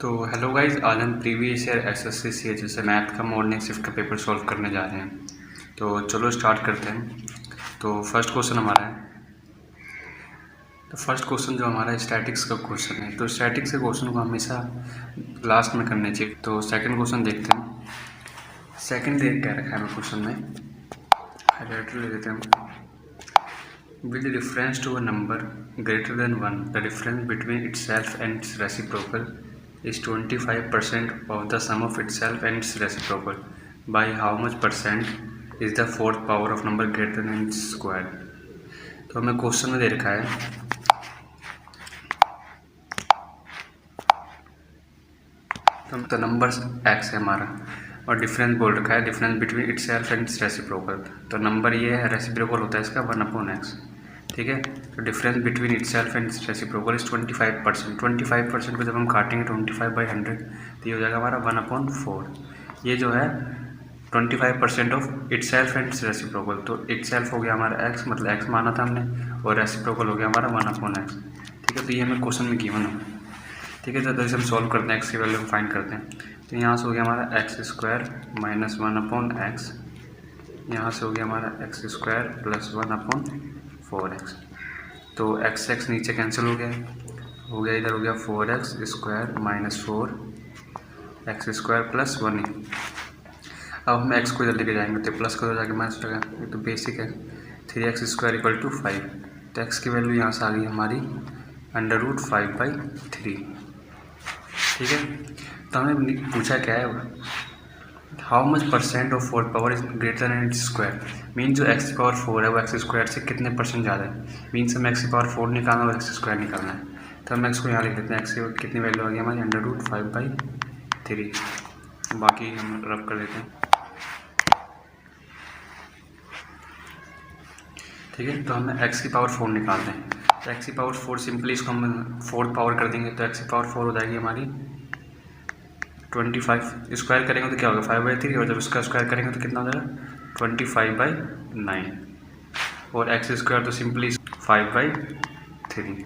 तो hello guys, आज हम प्रीवियस ईयर एसएससी सीएचएस से मैथ का मॉर्निंग शिफ्ट का पेपर सॉल्व करने जा रहे हैं। तो चलो स्टार्ट करते हैं। तो फर्स्ट क्वेश्चन हमारा है। तो फर्स्ट क्वेश्चन जो हमारा स्टैटिक्स का क्वेश्चन है, तो स्टैटिक्स के क्वेश्चन को हमेशा लास्ट में करने चाहिए। तो सेकंड क्वेश्चन देखते हैं। सेकंड देख क्या रखा है हमें क्वेश्चन में, हाईलाइटर ले देते हैं। With reference to a number greater than 1, the difference between itself and its reciprocal is 25% of the sum of itself and its reciprocal. By how much percent is the fourth power of number greater than its square? तो हमें question में दे रखा है तो number x है हमारा और डिफरेंस बोल रखा है difference between itself and it's reciprocal. तो नंबर ये है, रेसिप्रोकल होता है इसका 1/x, ठीक है। तो difference between itself and it's reciprocal is 25%। 25% को जब हम काटेंगे 25/100 तो ये हो जाएगा हमारा 1/4। ये जो है 25% of itself and it's reciprocal. तो इटसेल्फ हो गया हमारा x, मतलब x माना था हमने, और रेसिप्रोकल हो गया हमारा 1/x, ठीक है। तो ये हमें क्वेश्चन में गिवन है, ठीक है। तो इसे हम सॉल्व करते हैं, x की वैल्यू हम फाइंड करते हैं। तो यहाँ से हो गया हमारा x² माइनस 1/x, यहाँ से हो गया हमारा x² प्लस 1/4x। तो x नीचे कैंसिल हो गया इधर हो गया 4x² माइनस 4x² प्लस 1। अब हम x को इधर लेके जाएंगे तो प्लस का हो जाएगा माइनस हो जाएगा, ये तो बेसिक है। 3x² = 5। तो x की वैल्यू यहाँ से आ गई हमारी √5/3, ठीक है। तो हमें पूछा क्या है, how much percent of fourth power is greater than its square. Mean जो x⁴ है वो x² से कितने परसेंट ज़्यादा है। मीन्स हमें x⁴ निकालना और x² निकालना है। तो हम x को यहाँ लिख देते हैं, x की कितनी वैल्यू आ गई हमारी √5/3। बाकी हम रब कर देते हैं, ठीक है। तो हमें x⁴ निकालते हैं। तो x⁴ सिंपली इसको हम फोर्थ पावर कर देंगे तो x⁴ हो जाएगी हमारी 25। स्क्वायर करेंगे तो क्या होगा 5/3, और जब इसका स्क्वायर करेंगे तो कितना हो जाएगा 25/9, और x² तो सिंपली 5/3।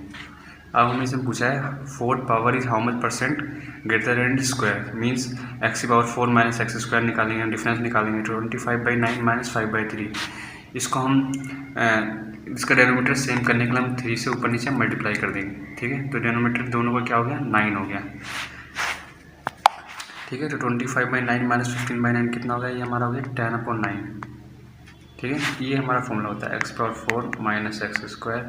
अब हमें इसे पूछा है fourth power is how much percent greater than square. Means x⁴ minus x² निकालेंगे, डिफरेंस निकालेंगे 25/9 माइनस 5/3। इसको हम इसका डेनोमीटर सेम करने के लिए हम 3 से ऊपर नीचे मल्टीप्लाई कर देंगे, ठीक है। तो डेनोमीटर दोनों का क्या हो गया 9 हो गया, ठीक है। तो 25/9 माइनस 15/9 कितना हो गया, ये हमारा हो गया 10/9, ठीक है। ये हमारा फॉर्मूला होता है x⁴ माइनस x²,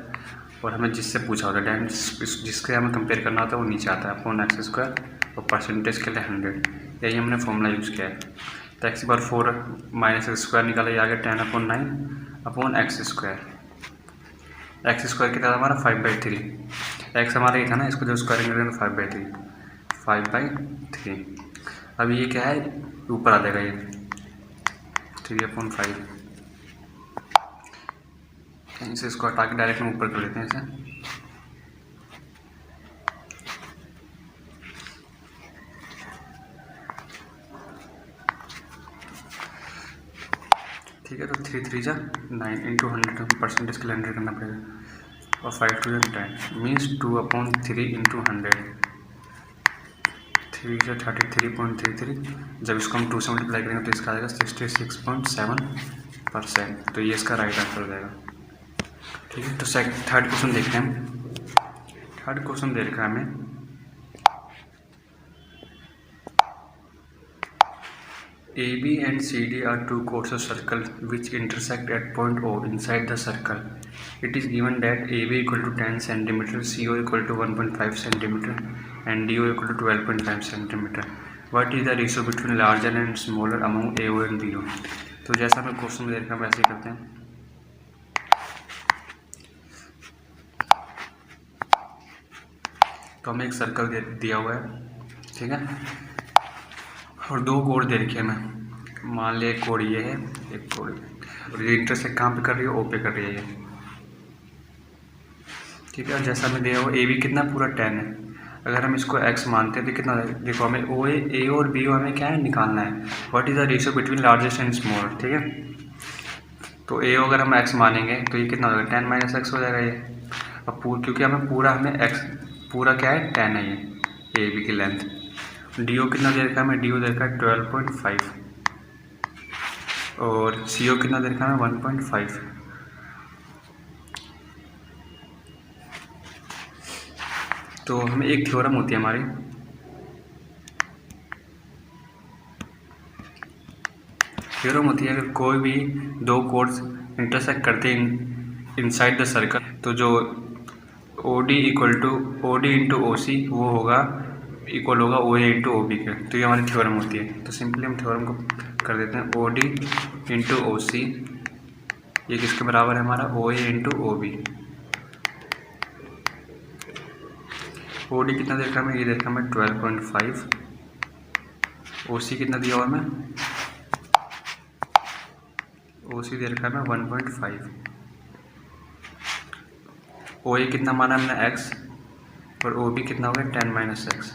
और हमें जिससे पूछा होता है जिसके हमें कंपेयर करना होता है वो नीचे आता है x², और परसेंटेज के लिए 100। यही हमने फॉर्मूला यूज़ किया है। तो x⁴ माइनस x² निकाला, ये आ गया 10/9/x²। x² कितना था हमारा 5/3, x हमारा ये था ना, इसको जो स्क्वायर करेंगे तो 5/3। अब ये क्या है ऊपर आ जाएगा, ये 3/5। इसे इसको हटा के डायरेक्ट में ऊपर कर लेते हैं इसे, ठीक है। तो 3 3 जा 9 × 100, परसेंटेज के लिए 100 करना पड़ेगा, और 5 2 10 मीन्स 2/3 × 100, 3 से 33.33। जब इसको हम 2 से मल्टीप्लाई करेंगे तो इसका आएगा 66.7%। तो ये इसका राइट आंसर हो जाएगा, ठीक है। तो थर्ड क्वेश्चन देखते हैं हम। थर्ड क्वेश्चन दे रखा है हमें, AB and CD are two chords of circle which intersect at point O inside the circle. It is given that AB = 10 cm, CO = 1.5 cm, and DO = 12.5 cm. What is the ratio between larger and smaller among AO and BO? तो जैसा हमें question में देखा वैसे ही करते हैं। तो हमें एक सर्कल दिया हुआ है, ठीक है, और 2 कोड दे रखे हैं हमें। मान लिया एक कोड ये है, एक कोड, और ये इंटरसेक्ट कहाँ पे कर रही है, ओ पे कर रही है ये, ठीक है। और जैसा हमें दिया हुआ AB कितना पूरा 10 है, अगर हम इसको x मानते हैं तो कितना देखो, हमें A और BO हमें क्या है निकालना है। What is the ratio between largest and small, ठीक है। तो AO अगर हम x मानेंगे तो ये कितना हो जाएगा 10 - x हो जाएगा ये। अब क्योंकि हमें पूरा x पूरा क्या है 10 है ये AB की लेंथ, डी ओ कितना दे रखा है हमें, डी ओ दे रखा है 12.5 और सी ओ कितना दे रखा है 1.5। तो हमें एक थ्योरम होती है हमारी, थ्योरम होती है अगर कोई भी दो कोड्स इंटरसेक्ट करते हैं इनसाइड द सर्कल, तो जो O D equal to O D into O C वो होगा इक्वल होगा ओ ए इंटू ओ बी के। तो ये हमारी थ्योरम होती है। तो सिंपली हम थ्योरम को कर देते हैं, ओ डी इंटू ओ सी ये किसके बराबर है हमारा, O A into O B. O D कितना देखा हमें, ये देखा हमें 12.5, ओ सी कितना दिया हुआ हमें, ओ सी दे रखा है हमें 1.5, ओ ए कितना माना हमने x और ओ बी कितना हो गया 10 माइनस एक्स।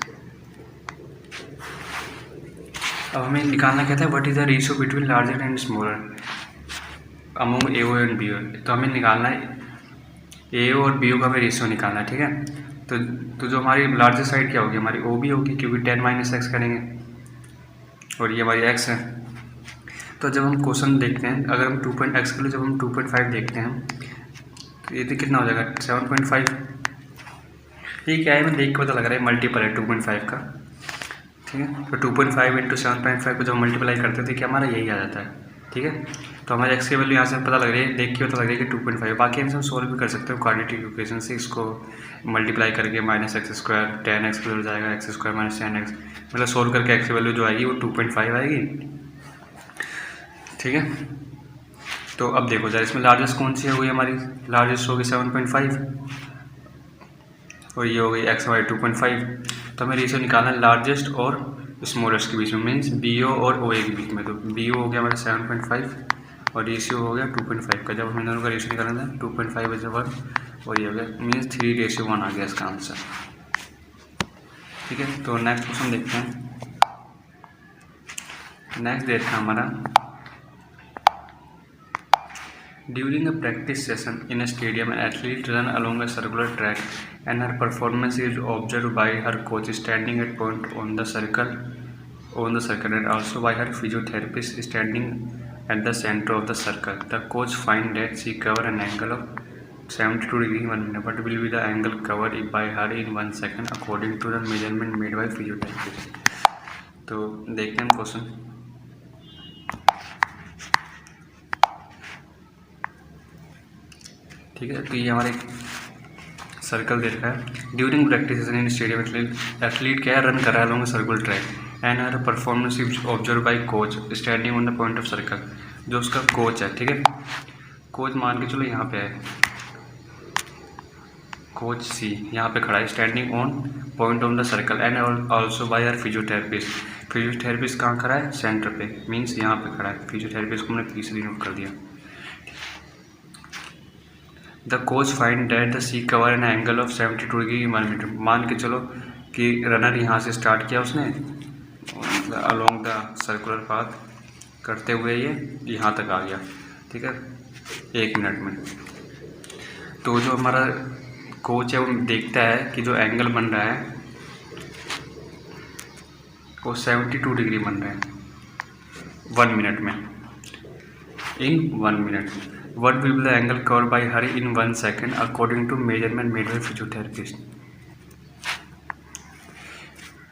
अब हमें निकालना क्या था, what is the ratio between larger and smaller among A O and B O. तो हमें निकालना है ए ओ और बी ओ का हमें रेशियो निकालना है, ठीक है। तो जो हमारी लार्जर साइड क्या होगी, हमारी ओ बी होगी क्योंकि 10 माइनस एक्स करेंगे और ये हमारी x है। तो जब हम क्वेश्चन देखते हैं, अगर हम 2.x के लिए जब हम 2.5 देखते हैं तो ये कितना हो जाएगा 7.5। ये क्या है, हमें देख के पता लग रहा है मल्टीपल है 2.5 का, ठीक है। तो 2.5 इंटू 7.5 को जब मल्टीप्लाई करते थे कि हमारा यही आ जाता है, ठीक है। तो हमारे x की वैल्यू यहाँ से पता लग रही है, देख के पता लग रही है कि 2.5। बाकी हम सोल्व भी कर सकते हो क्वाड्रेटिक इक्वेशन से, इसको मल्टीप्लाई करके माइनस एक्स स्क्वायर 10x की वैल्यू जाएगा एक्स स्क्वायर माइनस 10x, मतलब सोल्व करके x की वैल्यू जो आएगी वो 2.5 आएगी, ठीक है। तो अब देखो जरा इसमें लार्जेस्ट कौन सी होगी, हमारी लार्जेस्ट होगी 7.5 और ये हो गई x वाई 2.5। तो हमें रेशियो निकालना है लार्जेस्ट और स्मॉलेस्ट के बीच में, मीन्स बी ओ और ओ ए के बीच में। तो बी ओ हो गया हमारा 7.5 और रेशियो हो गया 2.5 का। जब हमें दोनों का रेशियो निकालना था 2.5 बजे 1 और ये हो गया मीन्स 3:1 आ गया इसका आंसर, ठीक है। तो नेक्स्ट क्वेश्चन देखते हैं। नेक्स्ट देखते हैं हमारा, during a practice session in a stadium, an athlete ran along a circular track and her performance is observed by her coach standing at point on the circle and also by her physiotherapist standing at the center of the circle. The coach finds that she covered an angle of 72 degrees in 1 minute. What will be the angle covered by her in 1 second according to the measurement made by physiotherapist? तो देखते हैं question. ठीक है, तो ये हमारे circle दे रखा है। During practice session in stadium athlete क्या है, रन कर रहा है along circular track and her performance is observe by coach standing on the point of circle. जो उसका कोच है, ठीक है, कोच मान के चलो यहाँ पे है, कोच सी यहाँ पे खड़ा है standing on point on the circle and also bye her physiotherapist. Physiotherapist कहाँ खड़ा है, सेंटर पे, मीन्स यहाँ पे खड़ा है। फिजियोथेरेपिस्ट को हमने पी से रिमूव कर दिया। The coach find that the sea cover an angle of 72 degree in 1 minute. मान के चलो कि रनर यहाँ से स्टार्ट किया उसने अलोंग द सर्कुलर पाथ करते हुए ये यहाँ तक आ गया, ठीक है, 1 मिनट में। तो जो हमारा कोच है वो देखता है कि जो एंगल बन रहा है वो 72 डिग्री बन रहा है 1 मिनट में, इन 1 minute. What will be the angle covered by her in 1 second according to measurement made by physiotherapist?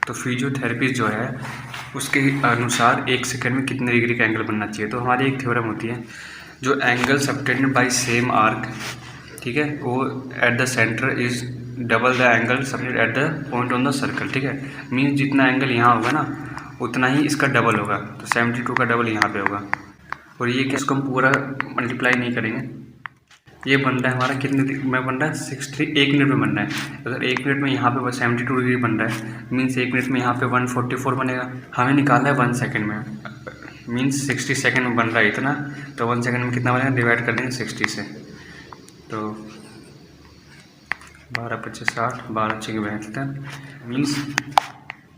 तो फिजियोथेरेपिस्ट जो है उसके अनुसार 1 सेकंड में कितने डिग्री का एंगल बनना चाहिए। तो हमारी एक थ्योरम होती है, जो angle subtended bye same arc, ठीक है, वो at the centre is double the angle subtended at the point on the circle, ठीक है। मीन्स जितना एंगल यहाँ होगा ना उतना ही इसका डबल होगा। तो 72 का डबल यहाँ पे होगा और ये क्या, इसको हम पूरा मल्टीप्लाई नहीं करेंगे। ये बन रहा है हमारा कितने में बन रहा है, 1 मिनट में बन रहा है। अगर 1 मिनट में यहाँ पे 72 डिग्री बन रहा है, मीन्स 1 मिनट में यहाँ पे 144 बनेगा। हमें निकालना है 1 सेकंड में, मीन्स 60 सेकंड में बन रहा है इतना। तो 1 सेकंड में कितना बनेगा, डिवाइड कर देंगे 60 से। तो 12×25 60, 12×6 मीन्स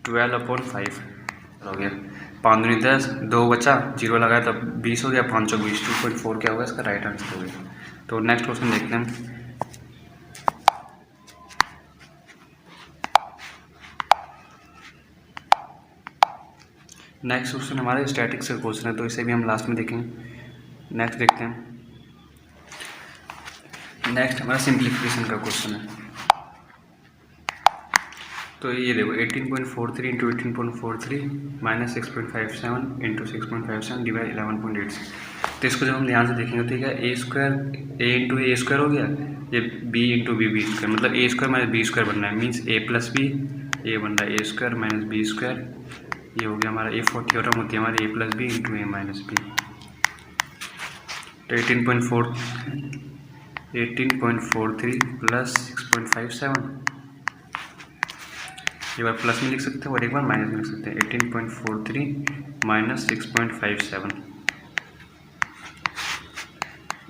12/5 हो गया। 5 दूनी 10, 2 बचा, 0 लगाया तब 20 हो गया, 520 2.4 क्या होगा इसका राइट आंसर हो गया। तो नेक्स्ट क्वेश्चन देखते हैं। नेक्स्ट क्वेश्चन हमारा स्टैटिक्स का क्वेश्चन है, तो इसे भी हम लास्ट में देखेंगे। नेक्स्ट देखते हैं। नेक्स्ट हमारा सिंप्लीफिकेशन का क्वेश्चन है। तो ये देखो 18.43 इंटू 18.43 माइनस 6.57 इंटू 6.57 डिवाइड 11.86। तो इसको जब हम ध्यान से देखेंगे तो क्या ए स्क्वायर ए इंटू ए स्क्वायर हो गया, ये बी इंटू बी स्क्वायर, मतलब ए स्क्वायर माइनस बी स्क्वायर बनना है, मीन्स ए प्लस बी, ये बन रहा है ए स्क्वायर माइनस बी स्क्वायर, ये हो गया हमारा ए फोर थ्योरम होती है हमारी ए प्लस बी इंटू ए माइनस बी। तो 18.43 प्लस 6.57, एक बार प्लस में लिख सकते हैं और एक बार माइनस में लिख सकते हैं। 18.43 माइनस 6.57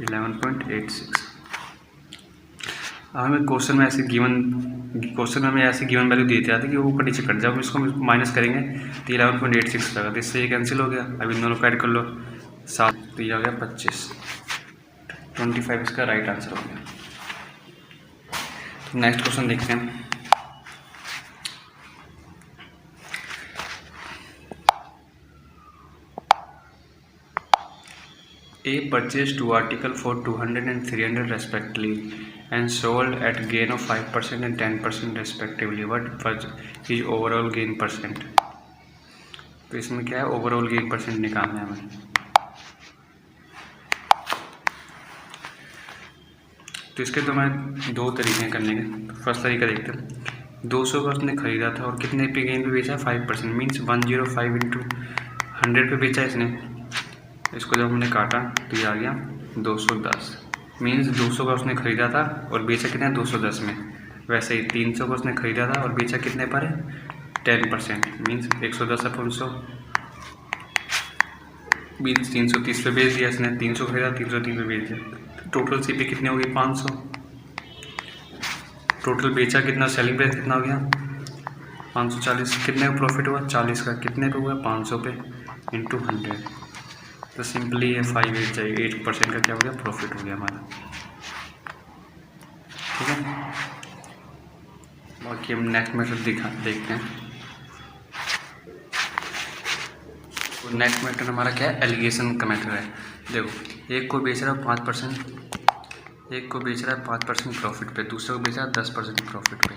11.86। अब हमें क्वेश्चन में ऐसे गिवन वैल्यू दिए थे कि वो ऊपर नीचे कट जाओ, इसको माइनस करेंगे तो 11.86 लगा, तो इससे ये कैंसिल हो गया। अब इन दोनों को ऐड कर लो 7, तो ये हो गया 25, 25 इसका राइट आंसर हो गया। तो नेक्स्ट क्वेश्चन देखते हैं। A purchased 2 articles for 200 and 300 respectively and sold at gain of 5% and 10% respectively. What was his overall gain percent? तो इसमें क्या है, ओवरऑल गेन परसेंट निकालना है हमें। तो इसके तो मैं 2 तरीके करने के। तो फर्स्ट तरीका देखते हैं। 200 का उसने खरीदा था और कितने पे गेन पे बेचा, 5%, मीन्स 105 इंटू 100 पे बेचा इसने। इसको जब हमने काटा तो ये आ गया 210, मीन्स 200 का उसने ख़रीदा था और बेचा कितने 210 में। वैसे ही 300 का उसने ख़रीदा था और बेचा कितने पर है 10%, मीन्स 110/100, मीन्स 330 पे बेच दिया इसने। 300 खरीदा 303 पे बेच दिया। टोटल CP कितने हो गई 500। टोटल बेचा कितना, सेलिंग प्राइस कितना हो गया 540। कितने का प्रॉफिट हुआ 40 का, कितने पे हुआ 500 पे इंटू 100। तो सिंपली ये 8% का क्या हो गया प्रॉफिट हो गया हमारा। ठीक है, बाकी हम नेक्स्ट मेथड देखते हैं। तो नेक्स्ट मेथड हमारा क्या है, एलिगेशन का मेथड है। देखो एक को बेच रहा है 5%, एक को बेच रहा है 5% प्रॉफिट पे, दूसरे को बेच रहा है 10% प्रॉफिट पे।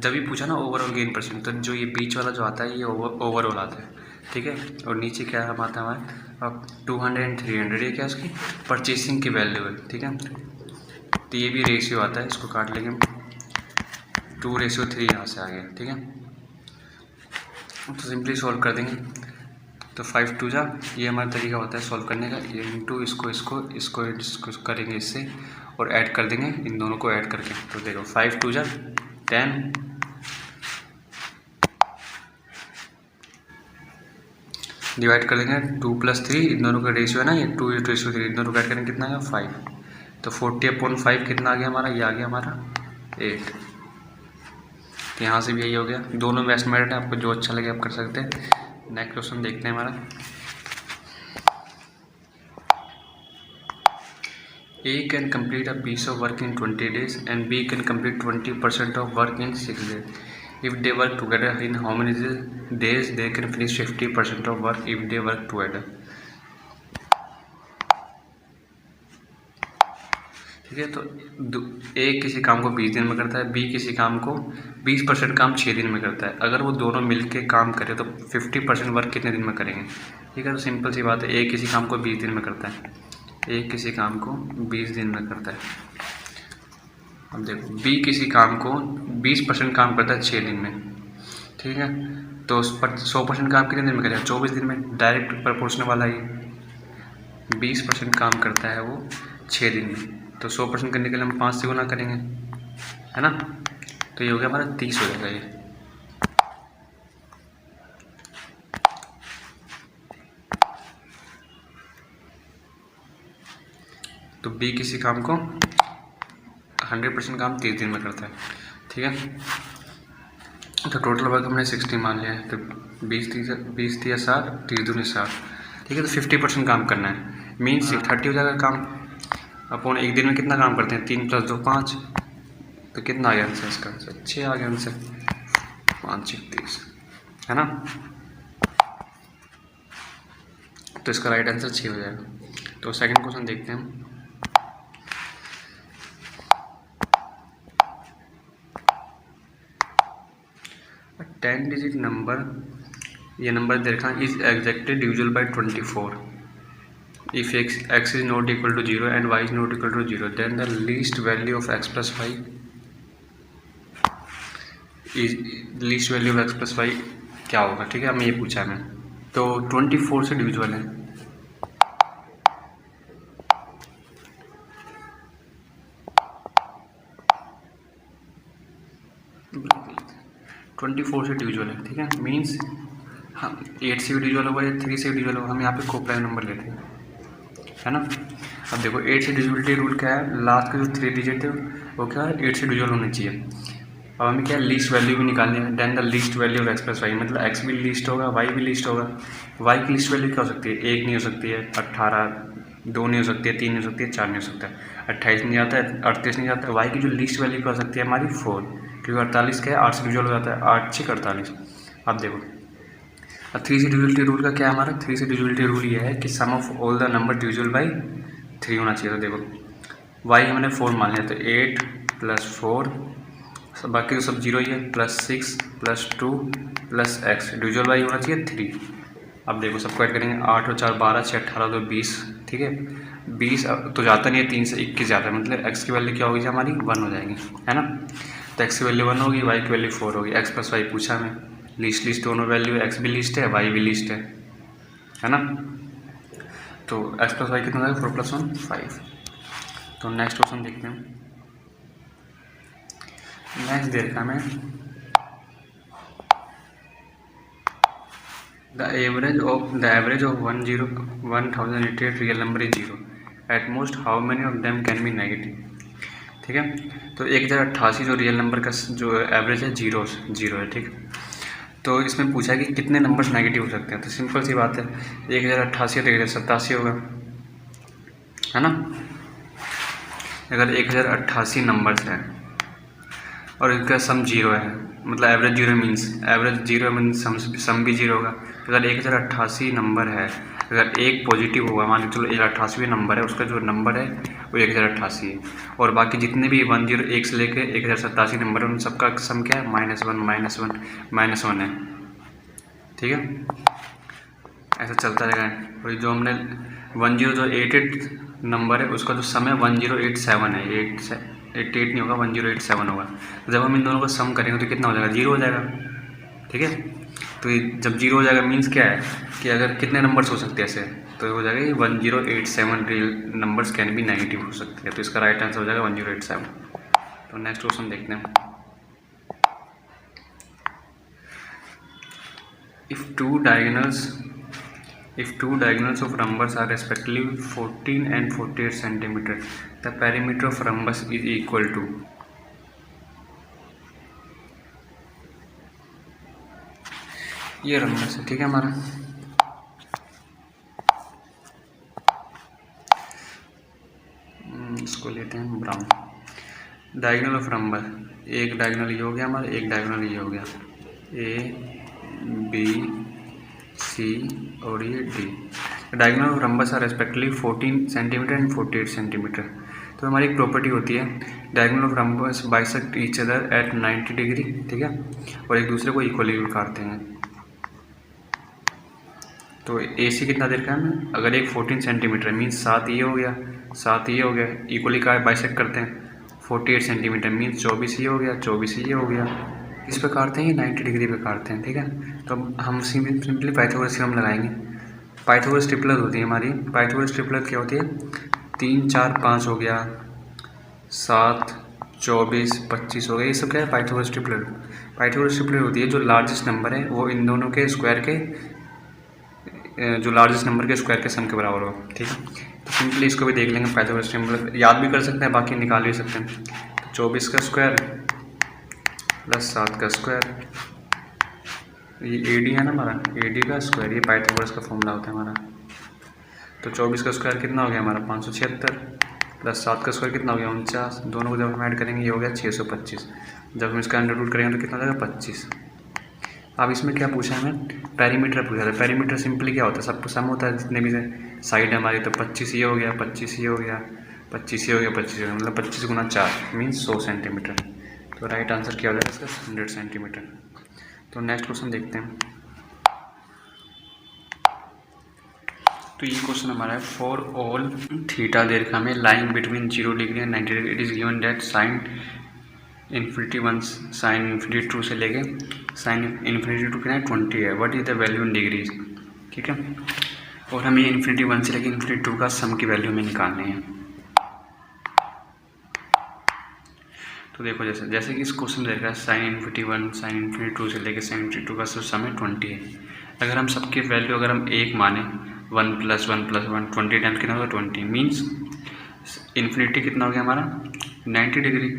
जब भी पूछा ना ओवरऑल गेन परसेंट, तो जो ये बीच वाला जो आता है ये ओवरऑल आता है। ठीक है, और नीचे क्या हम आता है हमारे अब 200 एंड 300, ये क्या है उसकी परचेसिंग की वैल्यू है। ठीक है, तो ये भी रेशियो आता है, इसको काट लेंगे 2:3 यहाँ से आ गया। ठीक है, तो सिंपली सॉल्व कर देंगे। तो 5 2 जा, ये हमारा तरीका होता है सॉल्व करने का। ये इंटू इसको करेंगे इससे और ऐड कर देंगे इन दोनों को ऐड करके। तो देखो 5 2 जा 10, डिवाइड कर देंगे 2 + 3, इन दोनों का रेशियो है ना ये 2:3, इन दोनों का ऐड करेंगे कितना आएगा 5। तो 40/5 कितना आ गया हमारा, ये आ गया हमारा 8। तो यहाँ से भी यही हो गया। दोनों में एस्टिमेटेड है, आपको जो अच्छा लगे आप कर सकते हैं। नेक्स्ट क्वेश्चन देखते हैं हमारा। A can complete a piece of work in 20 days and B can complete 20% of work in 6 days. If they work together, in how many days they can finish 50% of work if they work together? ठीक है, तो A किसी काम को 20 दिन में करता है, B किसी काम को 20% काम 6 दिन में करता है। अगर वो दोनों मिलके काम करें तो 50% वर्क कितने दिन में करेंगे। ठीक है, तो सिंपल सी बात है, A किसी काम को 20 दिन में करता है, A किसी काम को 20 दिन में करता है। अब देखो B किसी काम को 20% काम करता है 6 दिन में। ठीक है, तो 100% काम कितने दिन में करेगा 24 दिन में। डायरेक्ट प्रोपोर्शनल वाला ही 20% काम करता है वो 6 दिन में, तो 100% करने के लिए हम 5 से गुना करेंगे, है ना। तो ये हो गया हमारा 30 हो जाएगा ये। तो B किसी काम को 100% काम 30 दिन में करता है। ठीक है, तो टोटल वर्क हमने 60 मान लिया है। तो 20 दिया 7, 30 दूनी 60। ठीक है, तो 50% काम करना है, मीन्स 30 हो जाएगा काम। अपन एक दिन में कितना काम करते हैं, 3 + 2 5। तो कितना आ गया आंसर इसका, 6 आ गया आंसर, 5 × 30, है ना। तो इसका राइट आंसर 6 हो जाएगा। तो सेकंड क्वेश्चन देखते हैं हम। A 10 डिजिट नंबर, ये नंबर दे रखा है, is exactly divisible by 24 if x is not equal to 0 and y is not equal to 0, then the least value of x plus y is least value of x plus y क्या होगा। ठीक है, हमें ये पूछा है। तो 24 से डिविजिबल है, ठीक है, मीन्स हम 8 से भी डिविजिबल होगा या 3 से भी डिविजिबल होगा, हम यहाँ पे कोप्राइम नंबर लेते हैं, है ना। अब देखो 8 से डिविजिबिलिटी रूल क्या है, लास्ट के जो 3 डिजिट है वो क्या है 8 से डिविजिबल होने चाहिए। अब हमें क्या लीस्ट वैल्यू भी निकालनी है, then the least value of X plus Y, मतलब एक्स भी लीस्ट होगा, वाई भी लीस्ट होगा। वाई की लीस्ट वैल्यू क्या हो सकती है, 1 नहीं हो सकती है, 18, 2 नहीं हो सकती है, 3 नहीं हो सकती है, 4 नहीं हो सकता है, 28 नहीं आता है, 38 नहीं आता है। वाई की जो लीस्ट वैल्यू क्या हो सकती है हमारी 4, क्योंकि 48 क्या है 8 से डिविजिबल हो जाता है, 8 6 48। अब देखो अब 3 से डिविजिबिलिटी रूल का क्या है हमारा, 3 से डिविजिबिलिटी रूल ये है कि sum of all the number divisible by 3 होना चाहिए। तो देखो वाई हमने 4 मान लिया, तो 8 + 4, बाकी तो सब जीरो ही है, +6 + 2 + x, डिविजिबल बाई होना चाहिए 3। अब देखो सबको ऐड करेंगे, 8 और 4 12, 6 18, 2 20, ठीक है। 20 तो जाता नहीं है, 3 से 21 जाता है, मतलब x की वैल्यू क्या होगी हमारी 1 हो जाएगी, है ना। तो x की वैल्यू 1 होगी, y की वैल्यू 4 होगी। x + y पूछा हमें, लीस्ट दोनों वैल्यू, x भी लीस्ट है, y भी लीस्ट है ना। तो x + y कितना होगा, 4 + 1 5। तो नेक्स्ट क्वेश्चन देखते हैं। नेक्स्ट दे रखा हमें, the average of 1088 real number is 0, at most how many of them can be negative. ठीक है, तो 1088 जो रियल नंबर का जो एवरेज है जीरो है, ठीक। तो इसमें पूछा है कि कितने नंबर्स नेगेटिव हो सकते हैं। तो सिंपल सी बात है, 1088 तो 1087 होगा, है ना। अगर 1088 नंबर्स हैं और इनका सम जीरो है, मतलब एवरेज जीरो मीन्स सम भी जीरो होगा। अगर 1088 नंबर है, अगर एक पॉजिटिव होगा, मान लो चलो 1088 नंबर है, उसका जो नंबर है वो 1088 है, और बाकी जितने भी 101 से लेके 1087 नंबर है उन सबका सम क्या है, -1 है, ठीक है। ऐसा चलता रहेगा। और जो हमने 10 जो 88 नंबर है उसका जो सम है 1087 है, 88 नहीं होगा, 1087 होगा। जब हम इन दोनों का सम करेंगे तो कितना हो जाएगा, 0 हो जाएगा, ठीक है। तो जब 0 हो जाएगा मीन्स क्या है कि अगर कितने नंबर्स हो सकते हैं ऐसे, तो हो जाएगा 1087 रियल नंबर्स कैन भी नेगेटिव हो सकते हैं। तो इसका राइट आंसर हो जाएगा 1087। तो नेक्स्ट क्वेश्चन देखते हैं। If two diagonals of rhombus are respectively 14 and 48 centimeter, the perimeter of rhombus is equal to, ये rhombus है, ठीक है हमारा। इसको लेते हैं ब्राउन। डायगोनल ऑफ रंबस, एक डायगोनल ये हो गया हमारा, एक डायगोनल ये हो गया, A B C और ये D। Diagonal of rhombus are respectively 14 centimetre and 48 centimetre. तो हमारी एक प्रॉपर्टी होती है, diagonal of rhombus bisect each other at 90 degree, ठीक है, और एक दूसरे को इक्वली काटते हैं। तो AC कितना दे रखा है हमें, अगर एक 14 सेंटीमीटर मीन्स 7 ये हो गया, 7 ये हो गया, इक्वली का बाइसेक्ट करते हैं। 48 सेंटीमीटर मीन्स 24 ये हो गया, 24 ये हो गया। इस पे काटते हैं 90 डिग्री पे काटते हैं, ठीक है। तो हम सिंपली पाइथागोरस थ्योरम लगाएंगे। पाइथागोरस ट्रिपलेट होती है हमारी, पाइथागोरस ट्रिपलेट क्या होती है, 3 4 5 हो गया, 7 24 25 हो गया, ये सब क्या है पाइथागोरस ट्रिपलेट। पाइथागोरस ट्रिपलेट होती है जो लार्जेस्ट नंबर है वो इन दोनों के स्क्वायर के, जो लार्जेस्ट नंबर के स्क्वायर के सम के बराबर हो, ठीक है। तो सिंपली इसको भी देख लेंगे, पाइथागोरस ट्रिपलेट याद भी कर सकते हैं, बाकी निकाल भी सकते हैं। 24 का स्क्वायर प्लस 7 का स्क्वायर, ये AD है ना हमारा, AD का स्क्वायर, ये पाइथागोरस का फॉर्मूला होता है हमारा। तो 24 का स्क्वायर कितना हो गया हमारा 576, प्लस 7 का स्क्वायर कितना हो गया 49, दोनों को जब हम ऐड करेंगे ये हो गया 625। जब हम इसका अंडर रूट करेंगे तो कितना हो जाएगा 25। अब इसमें क्या पूछा है हमें, पेरीमीटर पूछा था। पेरीमीटर सिंपली क्या होता है, सबको सम होता है जितने भी साइड है हमारी, तो 25 ये हो गया, 25 ये हो गया, 25 ये हो गया, 25 मतलब 25 गुना 4 मीन्स 100 सेंटीमीटर। तो राइट आंसर क्या हो जाएगा इसका, 100 सेंटीमीटर। तो नेक्स्ट क्वेश्चन देखते हैं। तो ये क्वेश्चन हमारा है, फॉर ऑल थीटा दे रखा हमें lying between 0 degree and 90 degree, it is given that sine infinity 1 sine infinity 2 से लेके साइन इन्फिनिटी 2 कितना है 20 है। What is the value in degrees, ठीक है। और हमें इन्फिनिटी 1 से लेके इन्फिनिटी 2 का सम की वैल्यू हमें निकालनी है। तो देखो जैसे कि इस क्वेश्चन में देखा है साइन इन्फिनिटी 1 साइन इन्फिनिटी 2 से लेके साइन इन्फिनिटी 2 का सम है 20 है। अगर हम सबकी वैल्यू अगर हम एक माने 1 + 1 + 1 20 टाइम्स कितना होगा 20 मीन्स इन्फिनिटी कितना हो गया हमारा 90 डिग्री,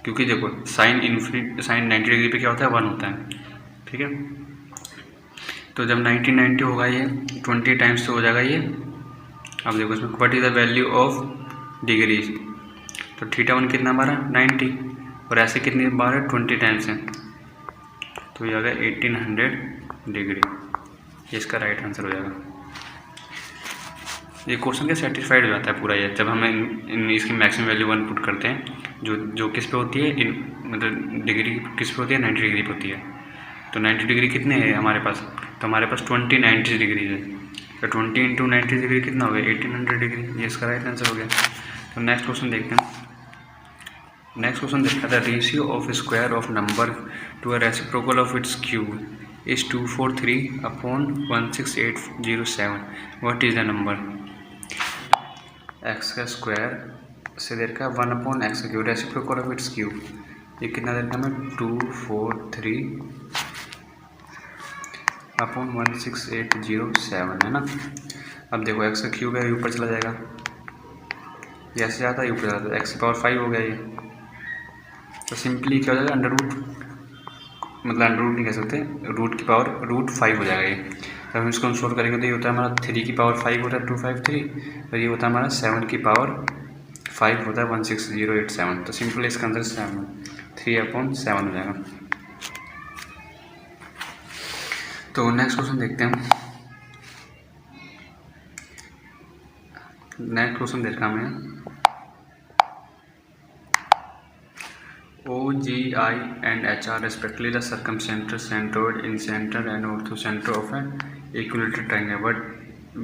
क्योंकि देखो साइन 90 डिग्री पे क्या होता है 1 होता है, ठीक है। तो जब 90 होगा ये 20 टाइम्स तो हो जाएगा ये। अब देखो इसमें what is the value of degrees, तो θ1 कितना हमारा 90 और ऐसे कितनी बार है 20 टाइम्स है, तो ये आ गया 1800 डिग्री। ये इसका राइट आंसर हो जाएगा। ये क्वेश्चन क्या सेटिस्फाइड हो जाता है पूरा ये, जब हमें इसकी मैक्सिमम वैल्यू 1 पुट करते हैं, जो किस पे होती है मतलब डिग्री किस पे होती है 90 डिग्री पे होती है। तो 90 डिग्री कितने हैं हमारे पास, तो हमारे पास 20 90 डिग्री है, तो 20 × 90 डिग्री कितना हो गया 1800 डिग्री। ये इसका राइट आंसर हो गया। तो नेक्स्ट क्वेश्चन देखते हैं। नेक्स्ट क्वेश्चन देखा था, ratio of square of number to a reciprocal of its cube is 243/16807। What is the number, X का स्क्वायर से देर का 1/x का क्यूब रेसिप्रोकल ऑफ इट्स क्यूब, ये कितना देर का हमें 243/16807 है ना। अब देखो एक्स का क्यूब है ऊपर चला जाएगा, ये ऐसे जाता है ऊपर जाता है, x की पावर 5 हो गया ये। तो सिंपली क्या हो जाएगा अंडर रूट, मतलब अंडर रूट नहीं कह सकते, रूट की पावर √5 हो जाएगा ये। जब हम इसको सोल्व करेंगे तो ये होता है हमारा 3 की पावर 5 होता है 253, और ये होता है हमारा 7 की पावर 5 होता है 16087। तो सिंपली इसका आंसर 3/7 हो जाएगा। तो नेक्स्ट क्वेश्चन देखते हैं। नेक्स्ट क्वेश्चन देखा हमें, OGI and HR respectively the circumcenter, centroid, incenter and orthocenter of an equilateral triangle, but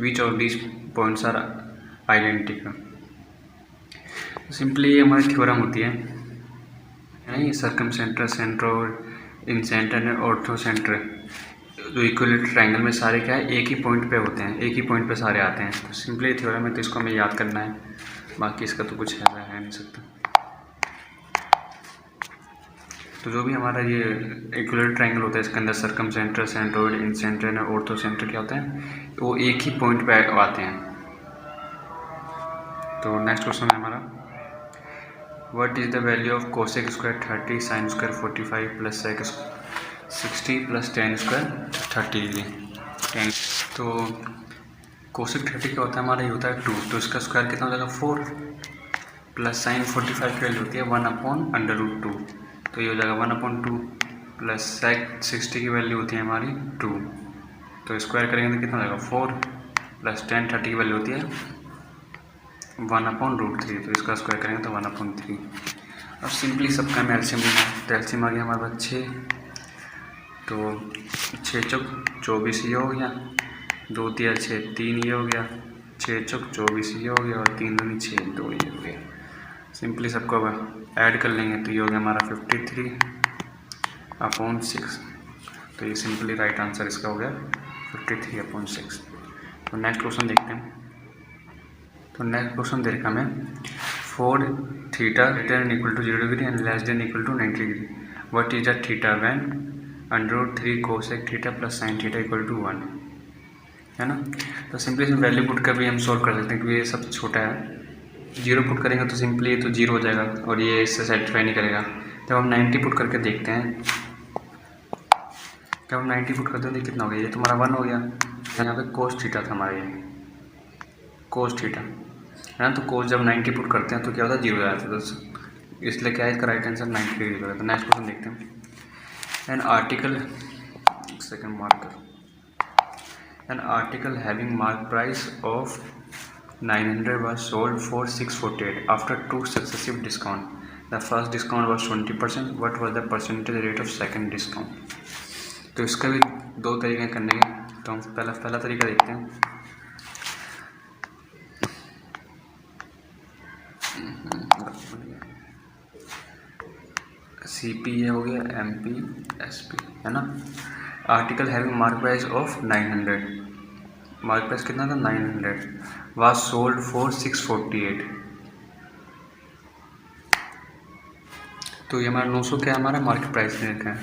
which of these points are identical? Simply ये हमारी थ्योरम होती है नहीं, सर्कमसेंटर, सेंट्रोइड, इंसेंटर एंड ऑर्थोसेंटर, जो इक्विलेटरल ट्रायंगल में सारे क्या है एक ही पॉइंट पे होते हैं, एक ही पॉइंट पे सारे आते हैं। तो सिंपली थ्योरम है, तो इसको हमें याद करना है, बाकी इसका तो कुछ है नहीं सकता। तो जो भी हमारा ये इक्विलेटरल ट्रायंगल होता है इसके अंदर सर्कमसेंटर, सेंट्रोइड, इंसेंटर एंड ऑर्थोसेंटर क्या होते हैं, वो एक ही पॉइंट पे आते हैं। तो नेक्स्ट क्वेश्चन है हमारा, what is the value of cosec square 30 sine square 45 plus sec 60 plus ten square 30 degree. तो कोसेक 30 क्या होता है हमारा, ये होता है 2, तो इसका स्क्वायर कितना हो जाएगा 4 प्लस साइन 45 की वैल्यू होती है 1/√2, तो ये हो जाएगा 1/2 प्लस सेक 60 की वैल्यू होती है हमारी 2, तो स्क्वायर करेंगे तो कितना हो जाएगा 4 प्लस टेन 30 की वैल्यू होती है 1/√3, तो इसका स्क्वायर करेंगे तो 1/3। अब सिंपली सबका में एलसीएम लेना है, तो एलसीएम आ गया हमारे पास 6, तो 6 चौक 24 ये हो गया, 2 3 6 3 ये हो गया, 6 चौक 24 ये हो गया, और 3 दूनी 6 2 ये हो गया। सिंपली सबको अब ऐड कर लेंगे तो ये हो गया हमारा 53/6, तो ये सिंपली राइट आंसर इसका हो गया 53/6। तो नेक्स्ट क्वेश्चन देखते हैं। तो नेक्स्ट क्वेश्चन देखा हमें, for theta greater than equal to 0 degree and less than equal to 90 degree, what is the theta when √3 cosec theta plus sine theta equal to 1, है ना। तो सिंपली इसमें वैल्यू पुट कर भी हम सोल्व कर सकते हैं, क्योंकि ये सब छोटा है। 0 पुट करेंगे तो सिंपली ये तो 0 हो जाएगा और ये इससे सेटिस्फाई नहीं करेगा। जब हम 90 पुट करके देखते हैं, जब हम 90 पुट करते हैं तो कितना हो गया, ये तुम्हारा 1 हो गया, यहाँ पे कोस थीटा था हमारा, ये कोस थीटा है ना। तो कोस जब 90 पुट करते हैं तो क्या होता है 0 हो जाता है, तो इसलिए क्या है इसका राइट आंसर 90 डिग्री होगा। तो नेक्स्ट क्वेश्चन देखते हैं। एन आर्टिकल एक second marker. An article having mark price of 900 was sold for 648 after 2 successive discount. The first discount was 20%. What was the percentage rate of second discount? तो इसका भी दो तरीके करने के, तो हम पहला तरीका देखते हैं। CP ये हो गया, MP SP है ना। Article having mark price of 900, mark price कितना था 900, वाज सोल्ड फॉर 648। तो ये हमारा 900 क्या हमारा मार्केट प्राइस में रखा है,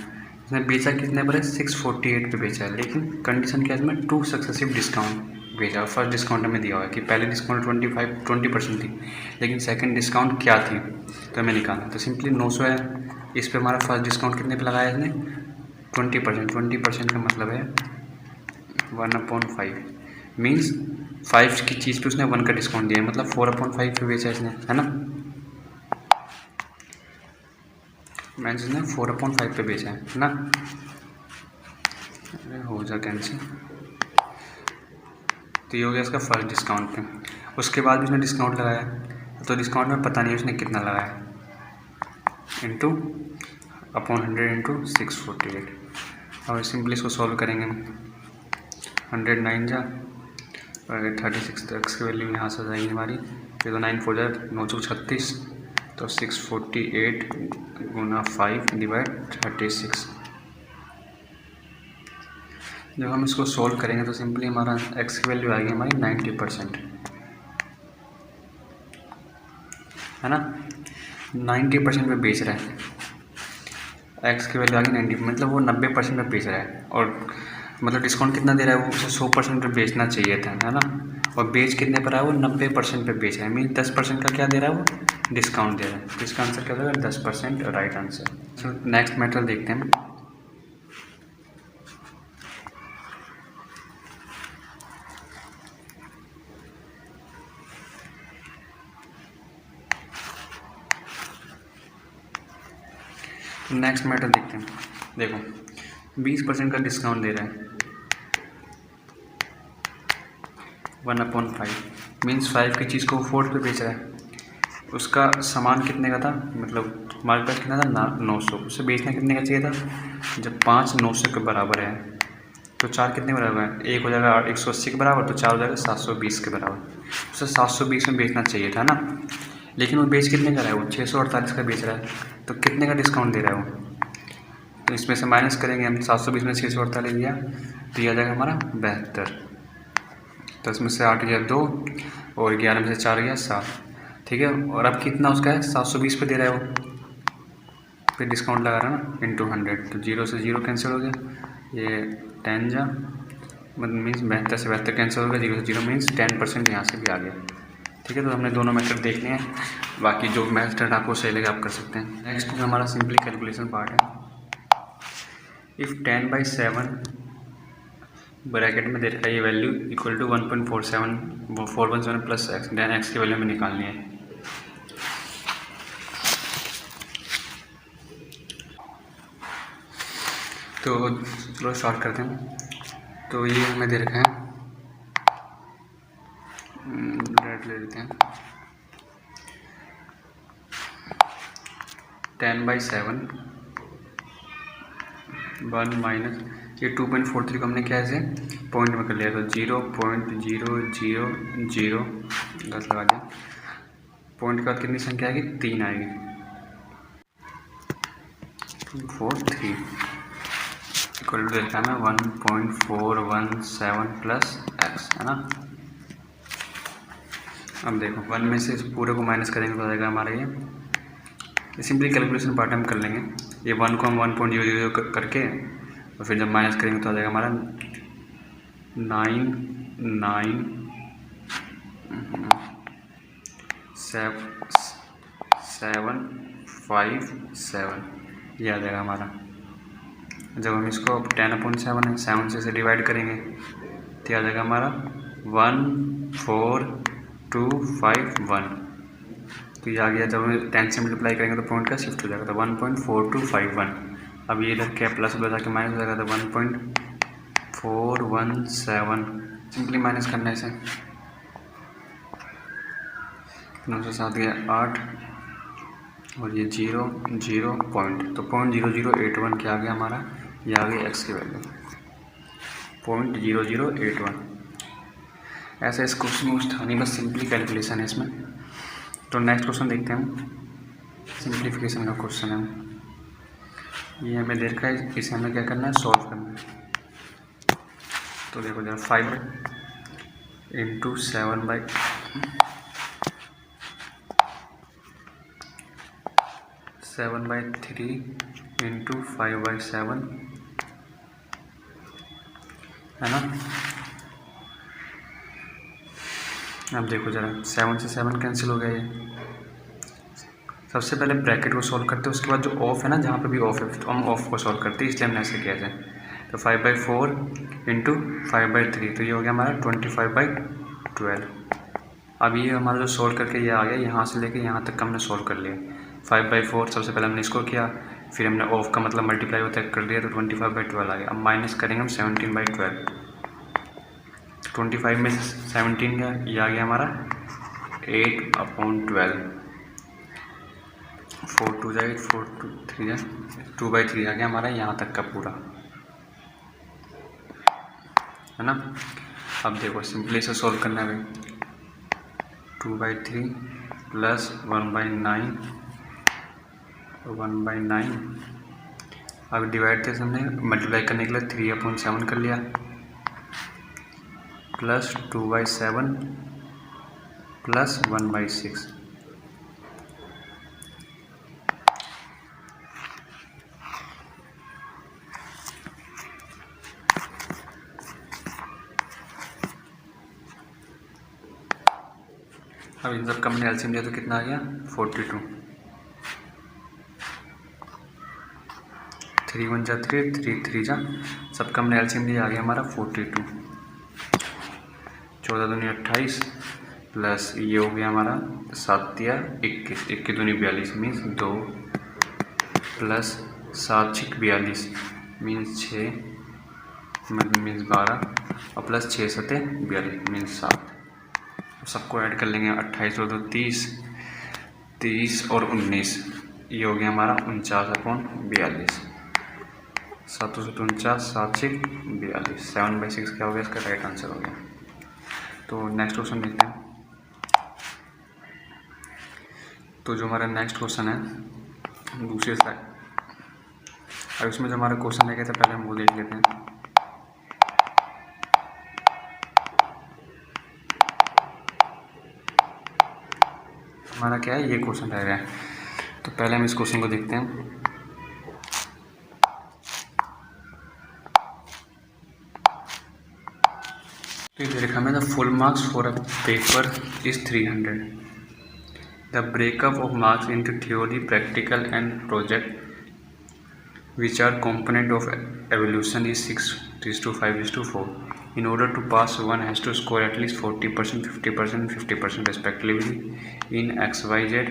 इसने बेचा कितने पर है 648 पे बेचा है, लेकिन कंडीशन क्या है इसमें 2 सक्सेसिव डिस्काउंट बेचा। फर्स्ट डिस्काउंट हमें दिया हुआ है कि पहले डिस्काउंट 20% थी, लेकिन सेकंड डिस्काउंट क्या थी तो हमें निकालना। तो सिंपली 900 है, इस पे हमारा फर्स्ट डिस्काउंट कितने पे लगाया इसने 20%। 20% का मतलब है 1/5, मीन्स 5 की चीज़ पे उसने 1 का डिस्काउंट दिया है, मतलब 4/5 पे बेचा इसने, है ना। मीन्स इसने 4/5 पे बेचा है ना। अरे हो जा कैंसिल। तो ये हो गया इसका फर्स्ट डिस्काउंट पे। उसके बाद भी उसने डिस्काउंट लगाया, तो डिस्काउंट में पता नहीं उसने कितना लगाया, इंटू अपॉन 100 इंटू 648। और सिंपली इसको सॉल्व करेंगे हम। 100 9 जा और 36 तो एक्स की वैल्यू यहाँ से जाएगी हमारी, ये तो 9 4 जा 9 चौक 36, तो 648 गुना 5 डिवाइड 36। जब हम इसको सॉल्व करेंगे तो सिंपली हमारा एक्स की वैल्यू आएगी हमारी 90%, है ना। 90% पे बेच रहा है, एक्स की वैल्यू आ गई 90, मतलब वो 90% में बेच रहा है, और मतलब डिस्काउंट कितना दे रहा है वो, उसे 100% पे बेचना चाहिए था, है ना। और बेच कितने पर आया वो 90% पे बेच रहा है, मीन 10% का क्या दे रहा है वो डिस्काउंट दे रहा है। तो इसका आंसर क्या होगा 10%, राइट आंसर। तो नेक्स्ट मेथड देखते हैं। नेक्स्ट मेथड देखते हैं। देखो 20% का डिस्काउंट दे रहा है 1/5, मीन्स 5 की चीज़ को 4 पे बेच रहा है। उसका सामान कितने का था, मतलब मार्केट प्राइस कितना था 900, उसे बेचना कितने का चाहिए था। जब 5 900 के बराबर है तो 4 कितने के बराबर है, 1 हो जाएगा 180 के बराबर, तो 4 हो जाएगा 720 के बराबर। उसे 720 में बेचना चाहिए था ना, लेकिन वो बेच कितने का रहा है, वो 648 का बेच रहा है। तो कितने का डिस्काउंट दे रहा है वो, तो इसमें से माइनस करेंगे हम, 720 में 648 दिया तो यह आ जाएगा हमारा 72। 10 में से 8 गया 2 और 11 में से 4 गया 7, ठीक है। और अब कितना उसका है 720 पे दे रहा है वो, फिर डिस्काउंट लगा रहा है ना, इंटू 100, तो 0 से 0 कैंसिल हो गया, ये 10 जा मतलब मीन्स 72 से 72 कैंसिल हो गया, 0 से 0 मीन्स 10% यहाँ से भी आ गया, ठीक है। तो हमने दोनों मेथड देखने हैं, बाकी जो मेथड आपको सही लगे आप कर सकते हैं। नेक्स्ट में हमारा सिंपली कैलकुलेशन पार्ट है। इफ़ 10/7 ब्रैकेट में दे रखा है ये value equal to 1.417 plus X, then X की वैल्यू में निकालनी है। तो चलो स्टार्ट करते हैं। तो ये हमें दे रखा है, रेड ले लेते हैं, 10/7 1 माइनस ये 2.43 को हमने क्या ऐसे पॉइंट में कर लिया, तो 0.000 10 लगा दिया, पॉइंट के बाद कितनी संख्या आएगी 3 आएगी, 243 इक्वल टू देखा है 1.417 प्लस एक्स, है ना। अब देखो 1 में से इस पूरे को माइनस करेंगे तो आ जाएगा हमारा ये सिंपली कैलकुलेशन पार्ट हम कर लेंगे। ये 1 को हम 1.00 करके और फिर जब माइनस करेंगे तो आ जाएगा हमारा 99757 ये आ जाएगा हमारा। जब हम इसको 10/7 है 7 से डिवाइड करेंगे तो आ जाएगा हमारा 14251, तो ये आ गया। जब हम 10 से मल्टीप्लाई करेंगे तो पॉइंट का शिफ्ट हो जाएगा, तो 1.4251। अब ये इधर क्या प्लस हो जाके माइनस हो जाएगा, तो 417 सिंपली माइनस करने से 907 गया 8 और ये 0 पॉइंट, तो 0.0081 क्या आ गया हमारा, ये आ गई एक्स की वैल्यू 0.0081। ऐसा इस क्वेश्चन में कुछ था नहीं, बस सिंपली कैलकुलेशन है इसमें। तो नेक्स्ट क्वेश्चन देखते हैं हम, सिंप्लीफिकेशन का क्वेश्चन है, ये हमें दे रखा है, इसे हमें क्या करना है, सॉल्व करना है। तो देखो जरा 5 इंटू 7/3 इंटू 5/7 है ना। अब देखो जरा 7 से 7 कैंसिल हो गया ये। सबसे पहले ब्रैकेट को सॉल्व करते हैं, उसके बाद जो ऑफ है ना, जहाँ पे भी ऑफ है तो हम ऑफ को सॉल्व करते हैं, इसलिए हमने ऐसे किया जाए। तो 5/4 इंटू 5/3, तो ये हो गया हमारा 25/12। अब ये हमारा जो सॉल्व करके ये आ गया, यहाँ से लेके यहाँ तक हमने सॉल्व कर लिया। 5/4 सबसे पहले हमने इसको किया, फिर हमने ऑफ का मतलब मल्टीप्लाई होता है कर दिया, तो 25/12 आ गया। अब माइनस करेंगे हम 17/12, 25 में 17 गया, ये आ गया हमारा 8/12, 4 2 जा 8, 4 2 3 जा 2/3 आ गया हमारा यहाँ तक का पूरा, है ना। अब देखो सिंपली इसे सॉल्व करना है, 2/3 प्लस 1/9 अब डिवाइड थे हमने मल्टीप्लाई करने के लिए 3/7 कर लिया, प्लस 2/7 प्लस 1/6। अब इन सब का हमने एलसीएम लिया तो कितना आ गया, 42, 3 1 जा 3, 3 3 जा, सबका हमने एलसीएम लिया, आ गया हमारा 42, 14 दूनी 28 प्लस ये हो गया हमारा 7 या 21, 21 दूनी 42 मीन्स 2 प्लस 7 6 42 मीन्स 6 मीन्स 12 और प्लस 6 7 42 मीन्स 7। सबको ऐड कर लेंगे, 28 और 2 30, 30 और 19, ये हो गया हमारा 49/42, 7 से 49 7 6 42, 7/6 क्या हो गया, इसका राइट आंसर हो गया। तो नेक्स्ट क्वेश्चन देखते हैं। तो जो हमारा नेक्स्ट क्वेश्चन है दूसरे साइड, अब इसमें जो हमारा क्वेश्चन है क्या था, पहले हम वो देख लेते हैं। हमारा क्या है, ये क्वेश्चन रह गया है, तो पहले हम इस क्वेश्चन को देखते हैं। तो ये देखा हमें, the full marks for a paper is 300, the breakup of marks into theory, practical and project which are component of evaluation is 6:5:4. In order to pass, one has to score at least 40%, 50%, 50% respectively in XYZ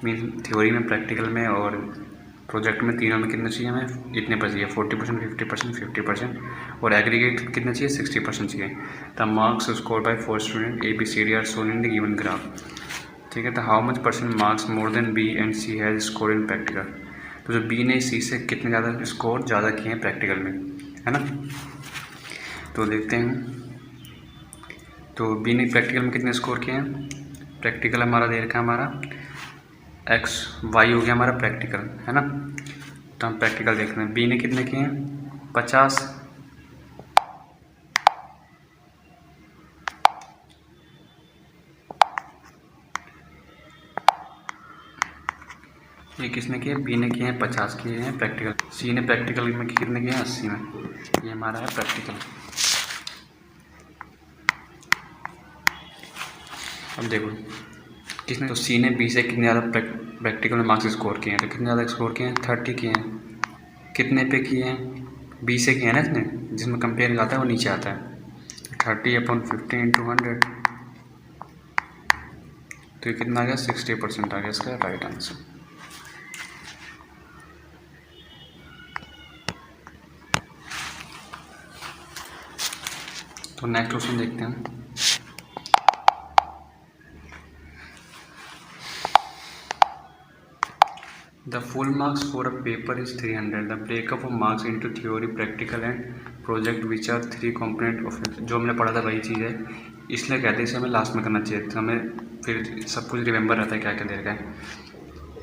means theory में, practical में और project में, तीनों में कितना चाहिए हमें, इतने पर चाहिए 40%, 50%, 50% और एग्रीगेट कितना चाहिए, 60% चाहिए। The marks score by 4 student ABCD are shown in the given graph. ठीक है, तो how much percent marks more than B and C has score in practical. तो जो बी ने सी से कितने ज़्यादा स्कोर ज़्यादा किए हैं प्रैक्टिकल में, है ना। तो देखते हैं, तो बी ने प्रैक्टिकल में कितने स्कोर किए हैं, प्रैक्टिकल हमारा दे रखा है, हमारा XY हो गया हमारा प्रैक्टिकल, है ना। तो हम प्रैक्टिकल देखते हैं, बी ने कितने किए हैं 50, ये किसने किए, बी ने किए हैं 50 किए हैं प्रैक्टिकल, सी ने प्रैक्टिकल में कितने किए हैं 80 में, ये हमारा है प्रैक्टिकल। अब देखो किसने, तो सी ने बी से कितने ज़्यादा प्रैक्टिकल में मार्क्स स्कोर किए हैं, तो कितने ज़्यादा स्कोर किए हैं 30 किए हैं, कितने पे किए हैं, बी से किए हैं ना इसने, जिसमें कंपेयर आता है वो नीचे आता है, 30/50 × 100, तो ये कितना आ गया 60% आ गया इसका राइट आंसर। तो नेक्स्ट क्वेश्चन देखते हैं। The full marks for a paper is 300. The breakup of marks into theory, practical and project which are 3 component of it. जो हमने पढ़ा था वही चीज़ है, इसलिए कहते हैं इसे हमें लास्ट में करना चाहिए, तो हमें फिर सब कुछ रिमेंबर रहता है क्या क्या दे रखा है।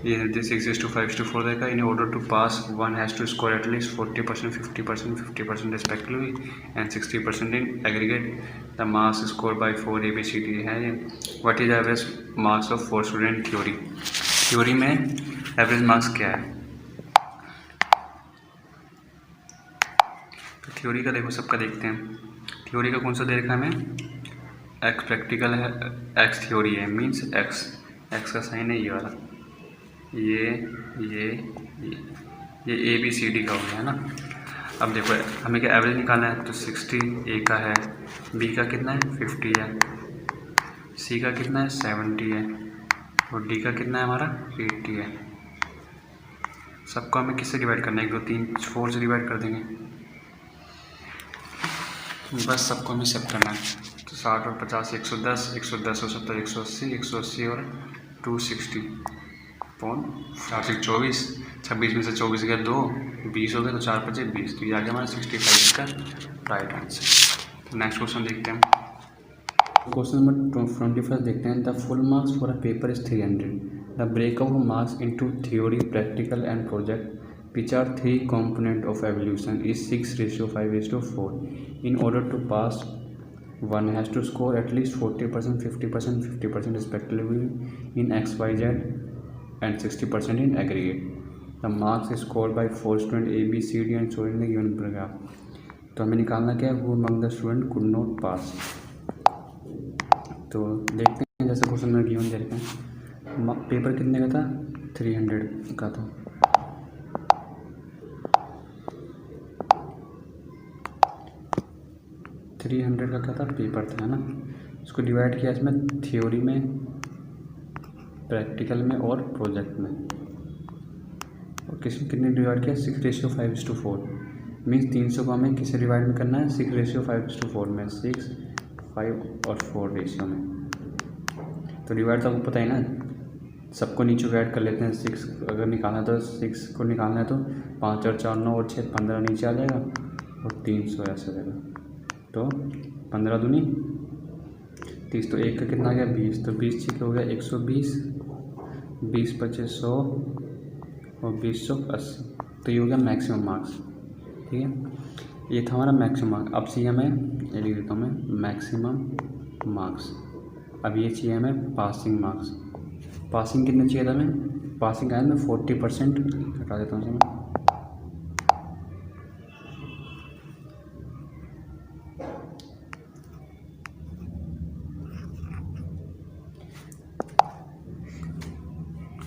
ये 6:5:4 देखा। In order to pass one has to score at least 40%, 50% respectively and 60% in aggregate. The marks scored by 4 ABCD है। What is the average marks of 4 student theory? Theory में एवरेज मार्क्स क्या है? तो थ्योरी का देखो, सबका देखते हैं। थ्योरी का कौन सा दे रखा है हमें? एक्स प्रैक्टिकल है, एक्स थ्योरी है, मीन्स एक्स का साइन है ये वाला, ये ABCD का हो गया है ना। अब देखो हमें क्या एवरेज निकालना है, तो 60 ए का है, बी का कितना है 50 है, सी का कितना है 70 है और डी का कितना है हमारा 80 है। सबको हमें किससे डिवाइड करना है? 1 2 3 4 से डिवाइड कर देंगे, बस सबको हमें सब करना है। तो 60 और 50 110, 110 और 70 180, 180 और 260 पॉइंट 424, 26 में से 24 गया 2, 20 हो गया, तो 4 5 20, तो ये आ गया हमारा 65 का राइट आंसर। तो नेक्स्ट क्वेश्चन देखते हैं। क्वेश्चन नंबर 21 देखते हैं। The full marks for a paper is 300. The breakup of marks into theory, practical and project which are 3 component of evaluation is 6:5:4. In order to pass, one has to score at least 40%, 50%, 50% respectively in X, Y, Z and 60% in aggregate. The marks is scored by 4 students A, B, C, D and so in the given paragraph. तो हमें निकालना क्या है? Who among the student could not pass. तो देखते हैं, जैसे question में गिवन दे रखे हैं। पेपर कितने का था? 300 का था। का क्या था? पेपर था, है ना। इसको डिवाइड किया इसमें थ्योरी में, प्रैक्टिकल में और प्रोजेक्ट में, और कितने डिवाइड किया? 6:5:4 मीन्स 300 को हमें किसे डिवाइड में करना है? 6:5:4 में, 6, 5 और 4 रेशियो में। तो डिवाइड तो आपको पता है ना, सबको नीचे डिवाइड कर लेते हैं। 6 अगर निकालना है तो 6 को निकालना है तो 5 और 4 9 और 6 15 नीचे आ जाएगा और 300 ऐसे रहेगा। तो 15 दूनी 30, तो 1 का कितना आ गया 20, तो 20 ठीक हो गया 120, 20 25 100 और 20 80, तो ये हो गया मैक्सिमम मार्क्स। ठीक है, ये था हमारा मैक्सिमम मार्क्स। अब चाहिए हमें, ये लिख देता हूँ मैं, मैक्सिमम मार्क्स। अब ये चाहिए हमें पासिंग मार्क्स। पासिंग कितने चाहिए था हमें? पासिंग आया मैं 40% हटा देता हूँ मैं।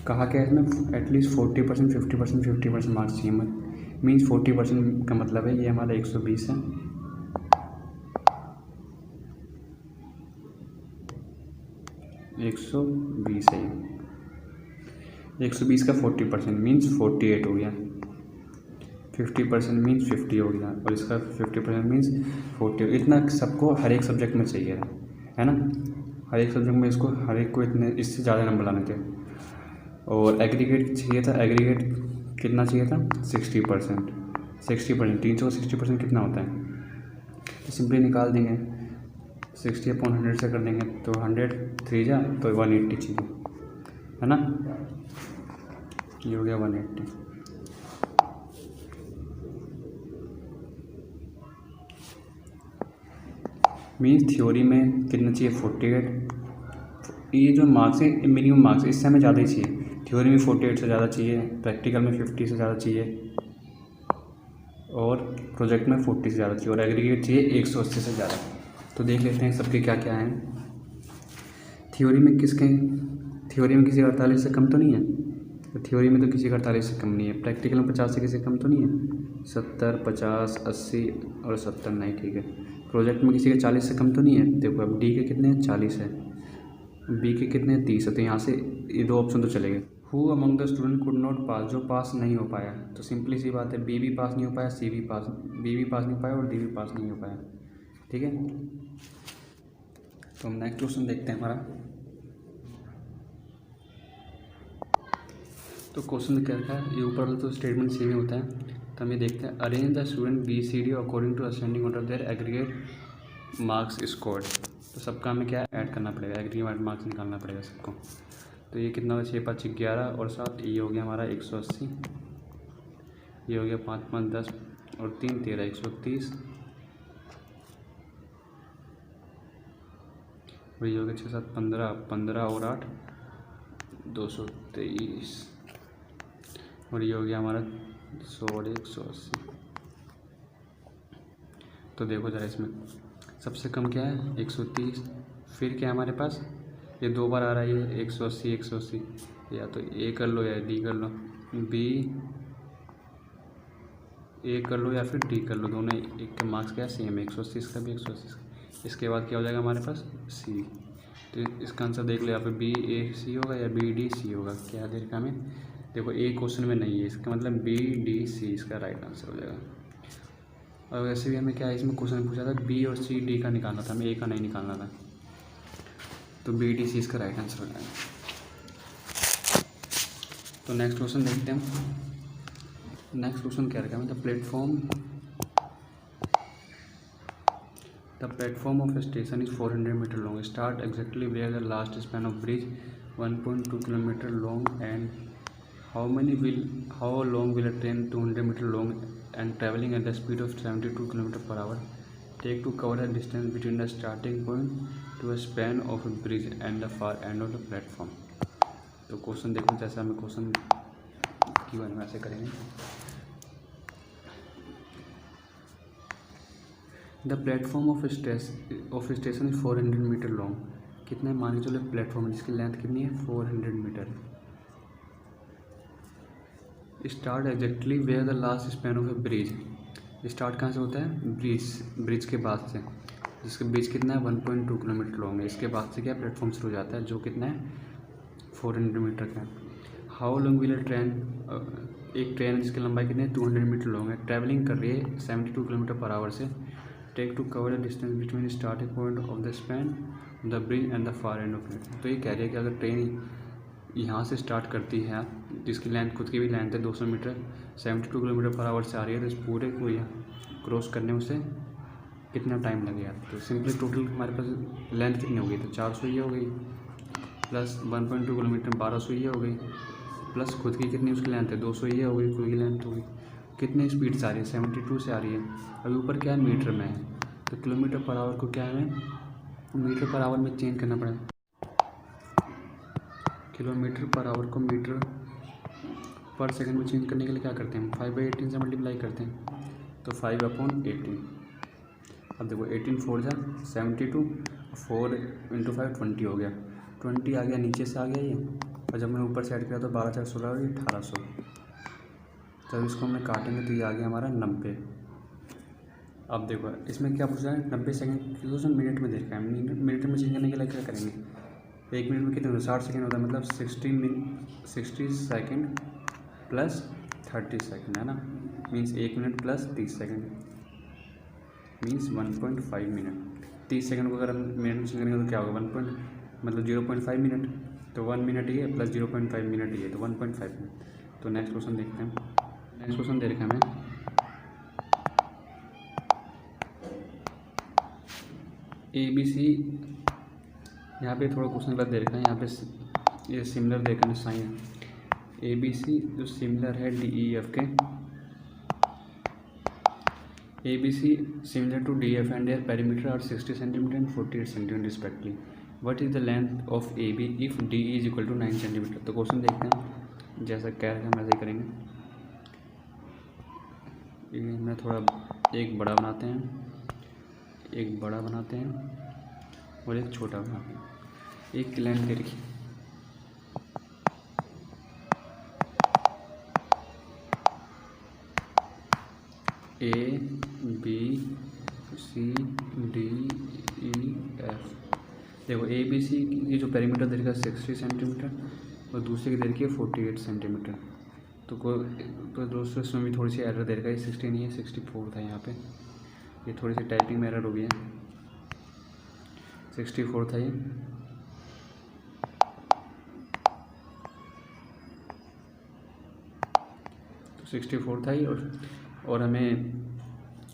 कहा क्या है इसमें? एटलीस्ट 40%, 50%, 50% मार्क्स चाहिए। मीन्स 40% का मतलब है ये हमारा 120 है, ये 120 है। 120 का 40% मीन्स 48 हो गया, 50% मीन्स 50 हो गया और इसका 50% मीन्स 40। इतना सबको हर एक सब्जेक्ट में चाहिए है ना। हर एक सब्जेक्ट में इसको हर एक को इतने, इससे ज़्यादा नंबर लाने थे। और एग्रीगेट चाहिए था, एग्रीगेट कितना चाहिए था? 60%। 60% 300 का 60% कितना होता है? तो सिंपली निकाल देंगे, 60/100 से कर देंगे, तो 100 3 जा तो 180 चाहिए, है ना। ये हो गया 180। मीन्स थ्योरी में कितना चाहिए? 48। ये जो मार्क्स है मिनिमम मार्क्स, इससे हमें ज़्यादा ही चाहिए। थ्योरी में 48 से ज़्यादा चाहिए, प्रैक्टिकल में 50 से ज़्यादा चाहिए और प्रोजेक्ट में 40 से ज़्यादा चाहिए और एग्रीगेट चाहिए 180 से ज़्यादा। तो देख लेते हैं सबके क्या क्या हैं। थ्योरी में किसी का 48 से कम तो नहीं है, तो थ्योरी में तो किसी का 48 से कम नहीं है। प्रैक्टिकल में 50 से किसी कम तो नहीं है, 70 50 80 और 70 नहीं, ठीक है। प्रोजेक्ट में किसी का 40 से कम तो नहीं है। देखो अब डी के कितने हैं? 40 है, बी के कितने हैं? 30 है, तो यहाँ से ये 2 ऑप्शन तो चलेंगे। Who among the student could not pass, जो पास नहीं हो पाया, तो सिंपली सी बात है, बी भी पास नहीं हो पाया, सी भी पास, बी भी पास नहीं हो पाया और डी भी पास नहीं हो पाया। ठीक है। तो हम नेक्स्ट क्वेश्चन देखते हैं हमारा। तो क्वेश्चन क्या था, ये ऊपर वाला तो स्टेटमेंट सेम ही होता है। तो हम ये देखते हैं, arrange the student B C D according to ascending order their aggregate marks scored. तो सबका हमें क्या ऐड करना पड़ेगा, एग्रीगेट मार्क्स निकालना पड़ेगा सबको। तो ये कितना होगा, 6 5 11 और 7, ये हो गया हमारा 180, ये हो गया 5 5 10 और 3 13 130, और ये हो गया 6 7 15 15 और 8 223, और ये हो गया हमारा 100 और 180। तो देखो ज़रा, इसमें सबसे कम क्या है 130, फिर क्या है हमारे पास, ये 2 बार आ रहा है, ये 180 180, या तो ए कर लो या डी कर लो, बी ए कर लो या फिर डी कर लो, दोनों एक के मार्क्स क्या है सेम है, 180 इसका भी 180 इसका। इसके बाद क्या हो जाएगा हमारे पास सी। तो इसका आंसर देख लो, यहाँ पे बी ए सी होगा या बी डी सी होगा। क्या देर का हमें देखो, ए क्वेश्चन में नहीं है, इसका मतलब बी डी सी इसका राइट आंसर हो जाएगा। और वैसे भी हमें क्या है, इसमें क्वेश्चन पूछा था बी और सी डी का निकालना था, हमें ए का नहीं निकालना था। तो बी डी सी इसका राइट आंसर हो जाएगा। तो नेक्स्ट क्वेश्चन देखते हैं हम। नेक्स्ट क्वेश्चन क्या रखा है, the platform of station is 400 meter long, start exactly where the last span of bridge 1.2 kilometer long, and how long will a train 200 meter long and traveling at the speed of 72 km per hour take to cover the distance between the starting point to a span of a bridge and the far end of the platform। तो question देखो, जैसे हमें question की one में ऐसे करेंगे। The platform of station is 400 meter long. कितने मान के चलो प्लेटफॉर्म जिसकी लेंथ कितनी है 400 meter. Start exactly where the last span of a bridge. Start कहाँ से होता है, ब्रिज के बाद से, जिसका ब्रिज कितना है 1.2 किलोमीटर लॉन्ग है। इसके बाद से क्या प्लेटफॉर्म शुरू हो जाता है जो कितना है 400 मीटर का। How long will A train, एक ट्रेन जिसकी लंबाई कितनी है 200 मीटर लॉन्ग है, ट्रैवलिंग कर रही है 72 किलोमीटर पर आवर से, take to cover the distance between starting point of the span the bridge and the far end of it. तो ये कह रही है कि अगर ट्रेन यहाँ से स्टार्ट करती है, जिसकी लेंथ खुद की भी लेंथ है 200 मीटर, 72 किलोमीटर पर आवर से आ रही है, तो इस पूरे को यहाँ क्रॉस करने में उसे कितना टाइम लगेगा। तो सिंपली टोटल हमारे पास लेंथ कितनी हो गई, तो 400 ये हो गई, प्लस 1.2 किलोमीटर 1200 ये हो गई, प्लस खुद की कितनी उसकी लेंथ है 200 ये हो गई, खुद की लेंथ हो गई। कितने स्पीड से आ रही है 72 से आ रही है। अभी ऊपर क्या है मीटर में है, तो किलोमीटर पर आवर को क्या है मीटर पर आवर में चेंज करना पड़ेगा। किलोमीटर पर आवर को मीटर पर सेकंड में चेंज करने के लिए क्या करते हैं, 5/18 से मल्टीप्लाई करते हैं, तो 5/18। अब देखो 18 4 जा 72, 4 × 5 20 हो गया, 20 आ गया नीचे से आ गया ये, और जब मैंने ऊपर से ऐड किया तो 12 4 16 1800। जब इसको हमने काटेंगे तो ये आ गया हमारा 90। अब देखो इसमें क्या पूछा है 90 सेकंड, क्योंकि मिनट में देखा है, मिनट में चेंज करने के लिए क्या करेंगे, 1 मिनट में कितने होता है 60 सेकंड होता है, मतलब 60 सेकंड प्लस 30 सेकंड है ना, means 1 minute plus 30 second means 1.5 minute. 30 second को अगर हम मिनट में चेंज करेंगे तो क्या होगा मतलब 0.5 मिनट, तो 1 मिनट ये प्लस 0.5 मिनट ये, तो 1.5 मिनट। तो नेक्स्ट क्वेश्चन देखते हैं। नेक्स्ट क्वेश्चन दे रखा है हमें, ABC, यहाँ पे थोड़ा क्वेश्चन गलत दे रखा है, यहाँ पे ये सिमिलर देखा है साइन, ABC जो सिमिलर है DEF के, ABC similar to DF and their perimeter are 60 centimeter and 48 centimeter respectively. What is the length of AB if DE is equal to 9 centimeter. तो क्वेश्चन देखते हैं, जैसा कह रहे हैं हम ऐसे ही करेंगे। मैं थोड़ा एक बड़ा बनाते हैं, एक बड़ा बनाते हैं और एक छोटा बनाते हैं, एक लेंथ दे रखी, ABCDEF। देखो ABC की जो पेरीमीटर दे रखा है 60 सेंटीमीटर और दूसरे की दे रखी है 48 सेंटीमीटर। तो दोस्तों इसमें भी थोड़ी सी एरर दे रखा है, 60 नहीं है 64 था यहाँ पे, ये थोड़ी सी टाइपिंग में एरर हो गई है। 64 था ये, तो 64 था ये, और हमें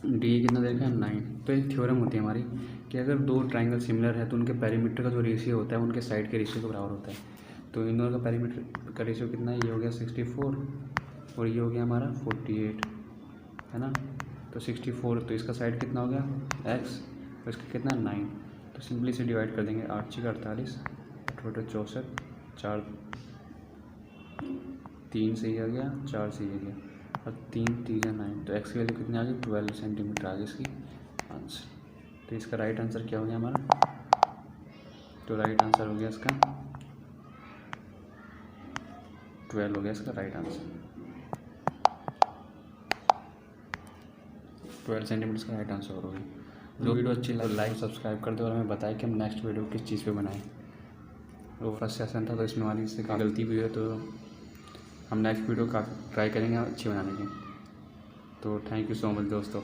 डी कितना दे रखा है 9। तो एक थ्योरम होती है हमारी कि अगर दो ट्राइंगल सिमिलर है तो उनके पेरीमीटर का जो रेशियो होता है उनके साइड के रेशियो के बराबर होता है। तो इन दोनों का पेरीमीटर का रेशियो कितना है, ये हो गया 64 और ये हो गया हमारा 48, है ना। तो 64, तो इसका साइड कितना हो गया x, तो इसका कितना 9। तो सिंपली से डिवाइड कर देंगे, 8 6 48, 8 64, 4 3 सही आ गया, 4 सही आ गया, और 3 3 9। तो x की वैल्यू कितनी आ गई, 12 सेंटीमीटर आ गई इसकी आंसर। तो इसका राइट आंसर क्या हो गया हमारा, तो राइट आंसर हो गया इसका 12 हो गया इसका राइट आंसर। 12 सेंटीमीटर का राइट आंसर हो गया। जो वीडियो अच्छी लगे लाइक सब्सक्राइब कर दो और हमें बताएं कि हम नेक्स्ट वीडियो किस चीज़ पे बनाएं। वो फर्स्ट सेशन था तो इसमें हमारी से गलती भी है, तो हम नेक्स्ट वीडियो का ट्राई करेंगे अच्छी बनाने की। तो थैंक यू सो मच दोस्तों।